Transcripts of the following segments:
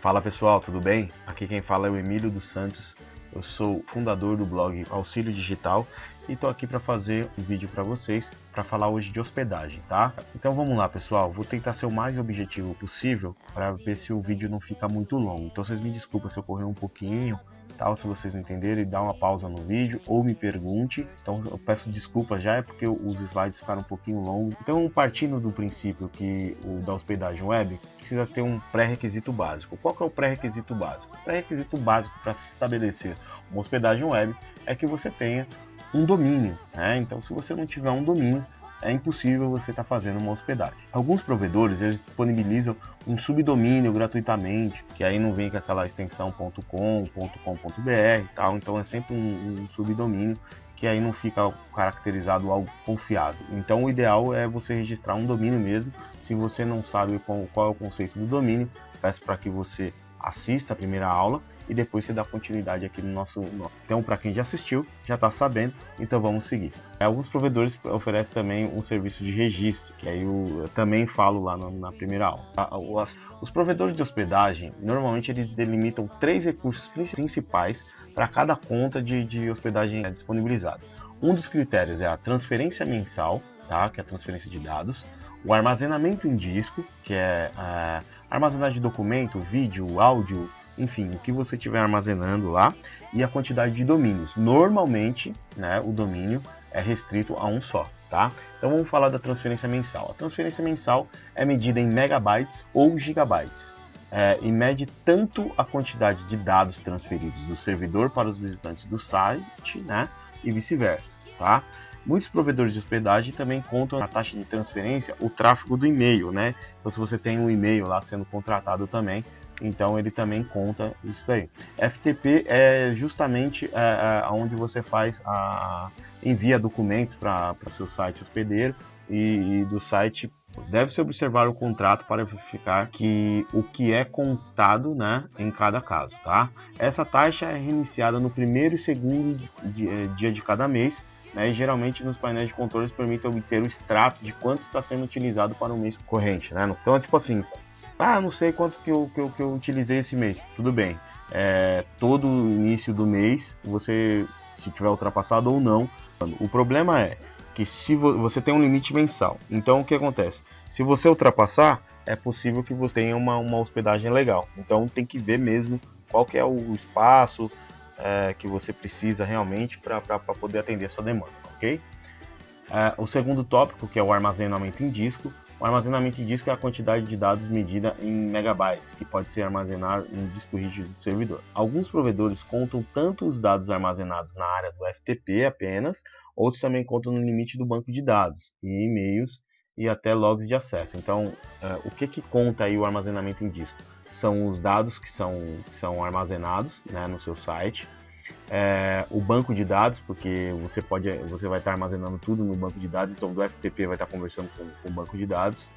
Fala pessoal, tudo bem? Aqui quem fala é o Emílio dos Santos. Eu sou fundador do blog Auxílio Digital e estou aqui para fazer um vídeo para vocês para falar hoje de hospedagem, tá? Então vamos lá pessoal, vou tentar ser o mais objetivo possível para ver se o vídeo não fica muito longo. Então vocês me desculpem se eu correr um pouquinho, tal, se vocês não entenderem, dá uma pausa no vídeo ou me pergunte. Então eu peço desculpas já, é porque os slides ficaram um pouquinho longos. Então partindo do princípio que o da hospedagem web precisa ter um pré-requisito básico. Qual que é o pré-requisito básico? O pré-requisito básico para se estabelecer uma hospedagem web é que você tenha um domínio, né? Então se você não tiver um domínio, é impossível você estar fazendo uma hospedagem. Alguns provedores eles disponibilizam um subdomínio gratuitamente, que aí não vem com aquela extensão .com, .com.br e tal, então é sempre um subdomínio que aí não fica caracterizado algo confiável. Então o ideal é você registrar um domínio mesmo. Se você não sabe qual é o conceito do domínio, peço para que você assista a primeira aula e depois você dá continuidade aqui no nosso. Então, para quem já assistiu, já está sabendo, então vamos seguir. Alguns provedores oferecem também um serviço de registro, que aí eu também falo lá na primeira aula. Os provedores de hospedagem, normalmente eles delimitam 3 recursos principais para cada conta de hospedagem disponibilizada. Um dos critérios é a transferência mensal, tá? Que é a transferência de dados, o armazenamento em disco, que é armazenar de documento, vídeo, áudio, enfim, o que você estiver armazenando lá, e a quantidade de domínios. Normalmente, né, o domínio é restrito a um só, tá? Então vamos falar da transferência mensal. A transferência mensal é medida em megabytes ou gigabytes. E mede tanto a quantidade de dados transferidos do servidor para os visitantes do site, né, e vice-versa, tá? Muitos provedores de hospedagem também contam na taxa de transferência o tráfego do e-mail, né? Então se você tem um e-mail lá sendo contratado também, então ele também conta isso aí. FTP é justamente onde você envia documentos para o seu site hospedeiro e do site deve-se observar o contrato para verificar que o que é contado, né, em cada caso, tá? Essa taxa é reiniciada no primeiro e segundo dia de cada mês, né, e geralmente nos painéis de controle permite obter o extrato de quanto está sendo utilizado para o mês corrente, né? Então, tipo assim, não sei quanto que eu utilizei esse mês. Tudo bem. Todo início do mês, se tiver ultrapassado ou não. O problema é que se você tem um limite mensal. Então o que acontece? Se você ultrapassar, é possível que você tenha uma hospedagem legal. Então tem que ver mesmo qual que é o espaço que você precisa realmente para poder atender a sua demanda, ok? O segundo tópico, que é o armazenamento em disco. O armazenamento em disco é a quantidade de dados medida em megabytes, que pode ser armazenado em disco rígido do servidor. Alguns provedores contam tanto os dados armazenados na área do FTP apenas, outros também contam no limite do banco de dados, e e-mails e até logs de acesso. Então, o que conta aí o armazenamento em disco? São os dados que são armazenados, né, no seu site. O banco de dados, porque você vai estar armazenando tudo no banco de dados, então do FTP vai estar conversando com o banco de dados,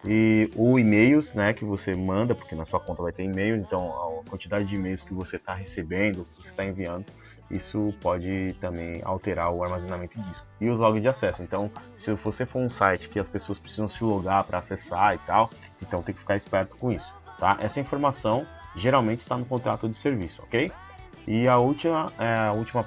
e o e-mails, né, que você manda, porque na sua conta vai ter e-mail, então a quantidade de e-mails que você está recebendo, que você está enviando, isso pode também alterar o armazenamento de disco. E os logs de acesso, então se você for um site que as pessoas precisam se logar para acessar e tal, então tem que ficar esperto com isso, tá? Essa informação geralmente está no contrato de serviço, ok? E a última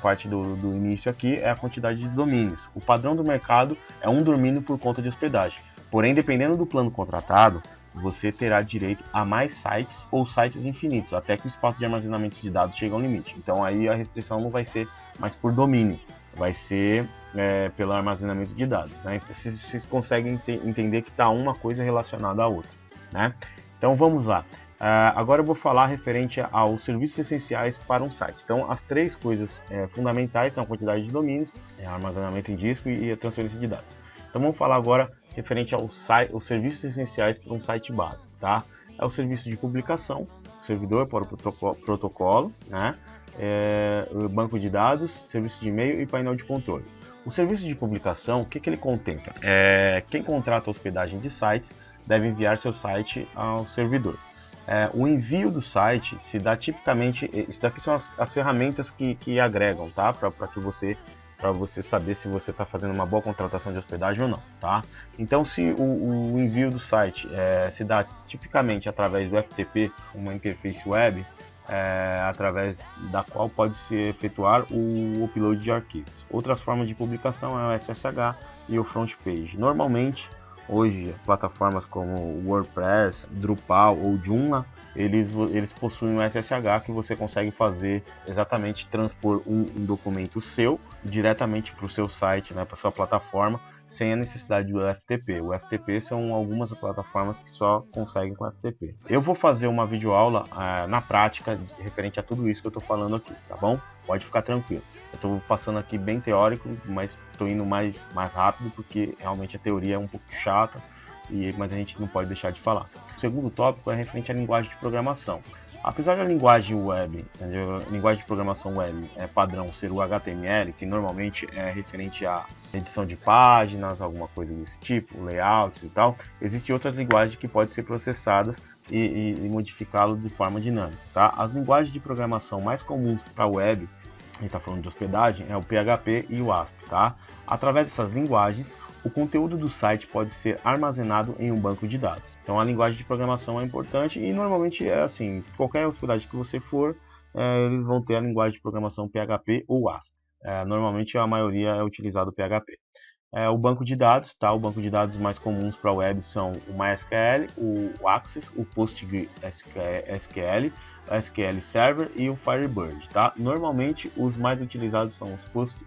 parte do início aqui é a quantidade de domínios. O padrão do mercado é um domínio por conta de hospedagem. Porém, dependendo do plano contratado, você terá direito a mais sites ou sites infinitos, até que o espaço de armazenamento de dados chegue ao limite. Então aí a restrição não vai ser mais por domínio, vai ser pelo armazenamento de dados, né? Então, vocês conseguem entender que está uma coisa relacionada à outra, né? Então vamos lá. Agora eu vou falar referente aos serviços essenciais para um site. Então, as 3 coisas fundamentais são a quantidade de domínios, armazenamento em disco e a transferência de dados. Então, vamos falar agora referente aos serviços essenciais para um site básico, tá? É o serviço de publicação, servidor para o protocolo, né? O banco de dados, serviço de e-mail e painel de controle. O serviço de publicação, o que ele contempla? Quem contrata a hospedagem de sites deve enviar seu site ao servidor. O envio do site se dá tipicamente, isso daqui são as ferramentas que agregam, tá? Para que você para você saber se você está fazendo uma boa contratação de hospedagem ou não, tá? Então, se o envio do site se dá tipicamente através do FTP, uma interface web, através da qual pode se efetuar o upload de arquivos. Outras formas de publicação é o SSH e o front page. Normalmente, hoje, plataformas como o WordPress, Drupal ou Joomla, eles possuem um SSH que você consegue fazer exatamente transpor um documento seu diretamente para o seu site, né, para sua plataforma, sem a necessidade do FTP. O FTP são algumas plataformas que só conseguem com FTP. Eu vou fazer uma videoaula na prática referente a tudo isso que eu estou falando aqui, tá bom? Pode ficar tranquilo. Eu estou passando aqui bem teórico, mas estou indo mais rápido porque realmente a teoria é um pouco chata, mas a gente não pode deixar de falar. O segundo tópico é referente à linguagem de programação. Apesar da linguagem web, a linguagem de programação web padrão ser o HTML, que normalmente é referente à edição de páginas, alguma coisa desse tipo, layouts e tal, existem outras linguagens que podem ser processadas e modificá-lo de forma dinâmica, tá? As linguagens de programação mais comuns para a web, a gente está falando de hospedagem, é o PHP e o ASP, tá? Através dessas linguagens, o conteúdo do site pode ser armazenado em um banco de dados. Então a linguagem de programação é importante e normalmente é assim, qualquer hospedagem que você for, eles vão ter a linguagem de programação PHP ou ASP. Normalmente a maioria é utilizado o PHP. O banco de dados, tá? O banco de dados mais comuns para a web são o MySQL, o Access, o PostgreSQL, o SQL Server e o Firebird, tá? Normalmente os mais utilizados são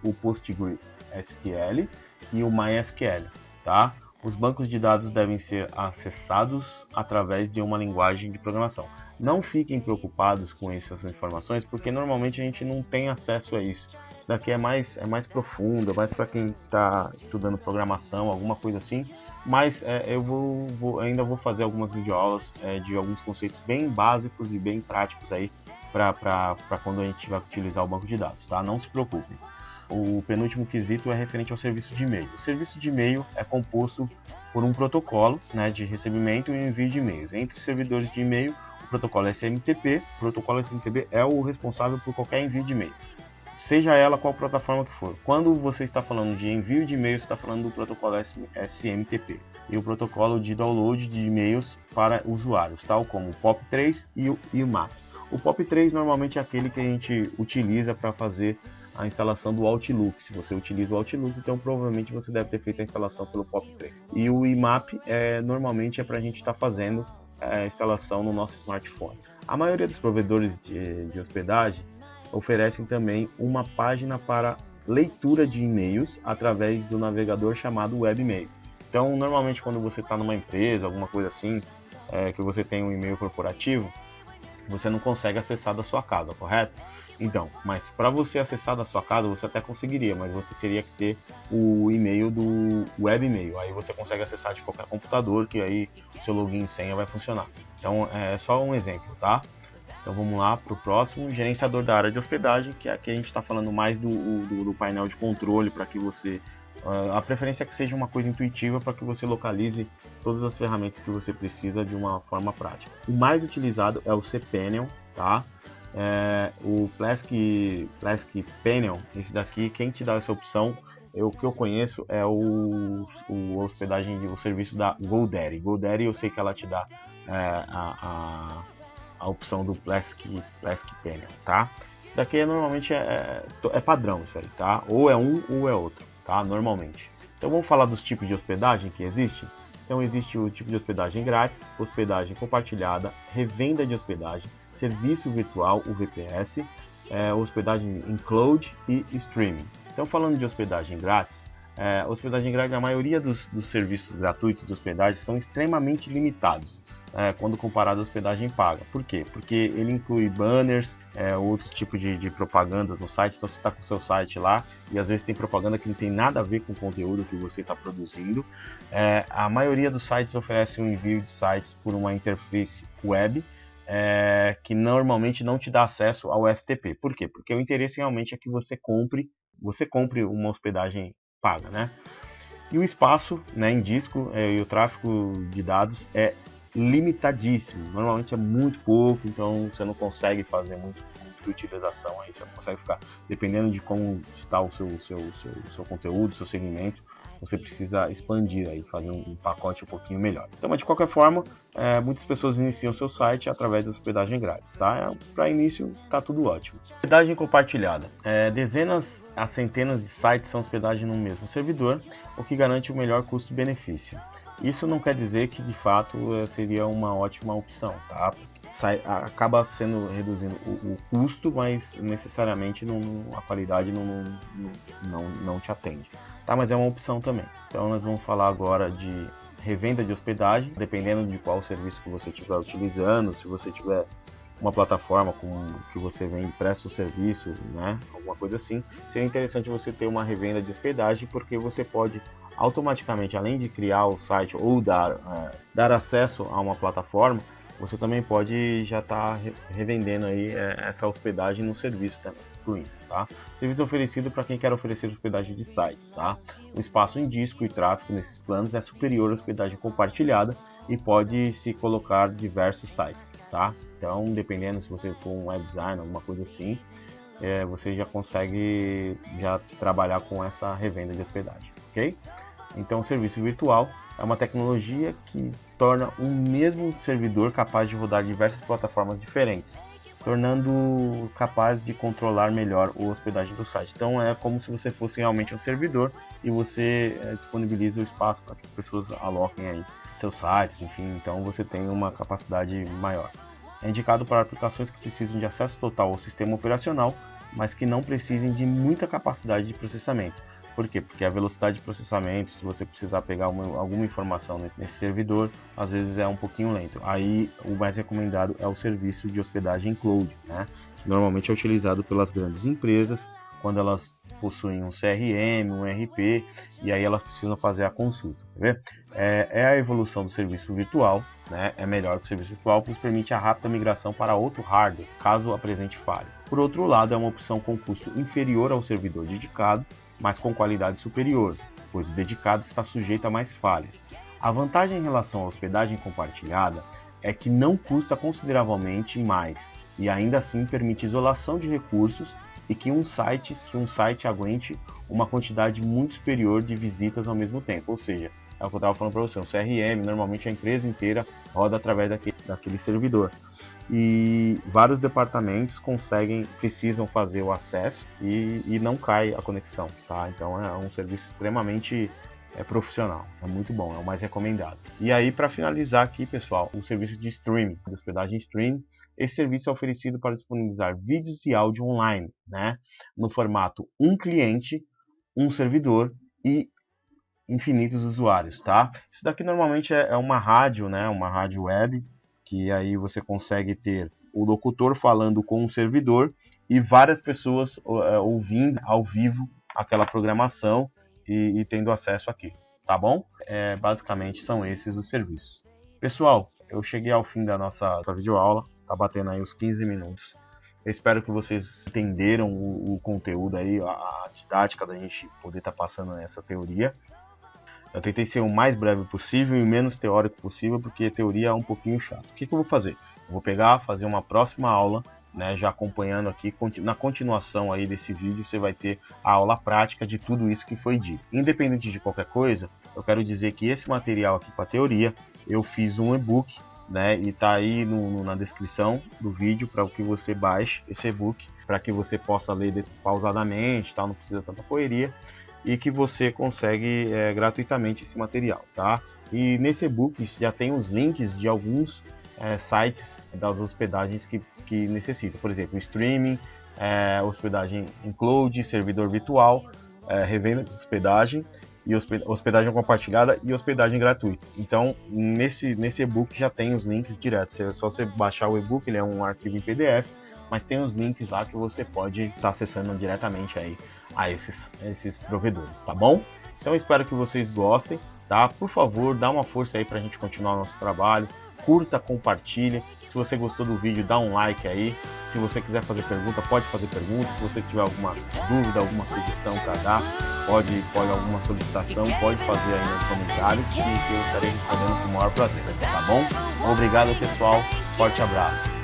o PostgreSQL e o MySQL, tá? Os bancos de dados devem ser acessados através de uma linguagem de programação. Não fiquem preocupados com essas informações, porque normalmente a gente não tem acesso a isso. Isso daqui é mais profundo, é mais para quem está estudando programação, alguma coisa assim. Mas eu ainda vou fazer algumas videoaulas de alguns conceitos bem básicos e bem práticos aí para quando a gente tiver que utilizar o banco de dados, tá? Não se preocupem. O penúltimo quesito é referente ao serviço de e-mail. O serviço de e-mail é composto por um protocolo, né, de recebimento e envio de e-mails. Entre os servidores de e-mail, o protocolo SMTP. O protocolo SMTP é o responsável por qualquer envio de e-mail, seja ela qual plataforma que for. Quando você está falando de envio de e-mails, você está falando do protocolo SMTP e o protocolo de download de e-mails para usuários, tal como o POP3 e o IMAP. O POP3 normalmente é aquele que a gente utiliza para fazer a instalação do Outlook. Se você utiliza o Outlook, então provavelmente você deve ter feito a instalação pelo POP3. E o IMAP normalmente é para a gente estar fazendo a instalação no nosso smartphone. A maioria dos provedores de hospedagem oferecem também uma página para leitura de e-mails através do navegador chamado Webmail. Então, normalmente quando você está numa empresa, alguma coisa assim, que você tem um e-mail corporativo, você não consegue acessar da sua casa, correto? Então, mas para você acessar da sua casa, você até conseguiria, mas você teria que ter o e-mail do Webmail. Aí você consegue acessar de qualquer computador, que aí o seu login e senha vai funcionar. Então, é só um exemplo, tá? Então vamos lá para o próximo, gerenciador da área de hospedagem, que aqui a gente está falando mais do painel de controle, para que você, a preferência é que seja uma coisa intuitiva para que você localize todas as ferramentas que você precisa de uma forma prática. O mais utilizado é o cPanel, tá? O Plesk Panel, esse daqui, quem te dá essa opção, o que eu conheço é o serviço da GoDaddy. GoDaddy eu sei que ela te dá a opção do Plesk Panel, tá? Daqui normalmente é padrão isso aí, tá? Ou é um ou é outro, tá? Normalmente. Então vamos falar dos tipos de hospedagem que existem. Então existe o tipo de hospedagem grátis, hospedagem compartilhada, revenda de hospedagem, serviço virtual, o VPS, hospedagem em cloud e streaming. Então falando de hospedagem grátis, a maioria dos serviços gratuitos de hospedagem são extremamente limitados quando comparado à hospedagem paga. Por quê? Porque ele inclui banners, outro tipo de propagandas no site. Então você está com o seu site lá e às vezes tem propaganda que não tem nada a ver com o conteúdo que você está produzindo. A maioria dos sites oferece um envio de sites por uma interface web, que normalmente não te dá acesso ao FTP. Por quê? Porque o interesse realmente é que você compre uma hospedagem paga, né? E o espaço, né, em disco e o tráfego de dados é limitadíssimo. Normalmente é muito pouco, então você não consegue fazer muito de utilização aí, você consegue ficar, dependendo de como está o seu conteúdo, seu segmento, você precisa expandir aí, fazer um pacote um pouquinho melhor. Então, mas de qualquer forma, muitas pessoas iniciam seu site através da hospedagem grátis, tá? Para início, tá tudo ótimo. Hospedagem compartilhada. Dezenas a centenas de sites são hospedados no mesmo servidor, o que garante o melhor custo-benefício. Isso não quer dizer que de fato seria uma ótima opção, tá? Acaba reduzindo o custo, mas necessariamente a qualidade não te atende. Tá, mas é uma opção também. Então nós vamos falar agora de revenda de hospedagem, dependendo de qual serviço que você estiver utilizando. Se você tiver uma plataforma que você vende, presta o serviço, né, alguma coisa assim, seria interessante você ter uma revenda de hospedagem, porque você pode automaticamente, além de criar o site ou dar acesso a uma plataforma, você também pode já estar revendendo aí essa hospedagem no serviço também. Tá? Serviço oferecido para quem quer oferecer hospedagem de sites. Tá? O espaço em disco e tráfego nesses planos é superior à hospedagem compartilhada e pode se colocar diversos sites. Tá? Então, dependendo se você for um web designer, alguma coisa assim, você já consegue trabalhar com essa revenda de hospedagem. Ok? Então, o serviço virtual é uma tecnologia que torna um mesmo servidor capaz de rodar diversas plataformas diferentes, tornando capaz de controlar melhor a hospedagem do site. Então é como se você fosse realmente um servidor e você disponibiliza o espaço para que as pessoas aloquem aí seus sites, enfim, então você tem uma capacidade maior. É indicado para aplicações que precisam de acesso total ao sistema operacional, mas que não precisem de muita capacidade de processamento. Por quê? Porque a velocidade de processamento, se você precisar pegar alguma informação nesse servidor, às vezes é um pouquinho lento. Aí o mais recomendado é o serviço de hospedagem cloud, né? Que normalmente é utilizado pelas grandes empresas quando elas possuem um CRM, um ERP, e aí elas precisam fazer a consulta. Quer ver? É a evolução do serviço virtual, né? É melhor que o serviço virtual, pois permite a rápida migração para outro hardware, caso apresente falhas. Por outro lado, é uma opção com custo inferior ao servidor dedicado, mas com qualidade superior, pois o dedicado está sujeito a mais falhas. A vantagem em relação à hospedagem compartilhada é que não custa consideravelmente mais e ainda assim permite isolação de recursos e que um site aguente uma quantidade muito superior de visitas ao mesmo tempo. Ou seja, é o que eu estava falando para você, um CRM, normalmente a empresa inteira roda através daquele servidor. E vários departamentos precisam fazer o acesso e não cai a conexão, tá? Então é um serviço extremamente profissional, é muito bom, é o mais recomendado. E aí, para finalizar aqui, pessoal, o serviço de streaming, de hospedagem streaming, esse serviço é oferecido para disponibilizar vídeos e áudio online, né? No formato um cliente, um servidor e infinitos usuários, tá? Isso daqui normalmente é uma rádio, né? Uma rádio web, que aí você consegue ter o locutor falando com o servidor e várias pessoas ouvindo ao vivo aquela programação e tendo acesso aqui, tá bom? Basicamente são esses os serviços. Pessoal, eu cheguei ao fim da nossa videoaula, tá batendo aí os 15 minutos. Eu espero que vocês entenderam o conteúdo aí, a didática da gente poder estar passando essa teoria. Eu tentei ser o mais breve possível e o menos teórico possível, porque teoria é um pouquinho chato. O que eu vou fazer? Eu vou fazer uma próxima aula, né, já acompanhando aqui, na continuação aí desse vídeo, você vai ter a aula prática de tudo isso que foi dito. Independente de qualquer coisa, eu quero dizer que esse material aqui com a teoria, eu fiz um e-book, né, e tá aí na descrição do vídeo para que você baixe esse e-book, para que você possa ler pausadamente, tal, não precisa tanta correria, e que você consegue gratuitamente esse material, tá? E nesse e-book já tem os links de alguns sites das hospedagens que necessita, por exemplo, streaming, hospedagem em cloud, servidor virtual, revenda de hospedagem e hospedagem compartilhada e hospedagem gratuita. Então nesse e-book já tem os links diretos, é só você baixar o e-book, ele é um arquivo em PDF, mas tem os links lá que você pode estar acessando diretamente aí a esses provedores, tá bom? Então eu espero que vocês gostem, tá? Por favor, dá uma força aí pra gente continuar o nosso trabalho, curta, compartilha. Se você gostou do vídeo, dá um like aí. Se você quiser fazer pergunta, pode fazer pergunta. Se você tiver alguma dúvida, alguma sugestão para dar, pode alguma solicitação, pode fazer aí nos comentários que eu estarei respondendo com o maior prazer, tá bom? Obrigado, pessoal. Forte abraço.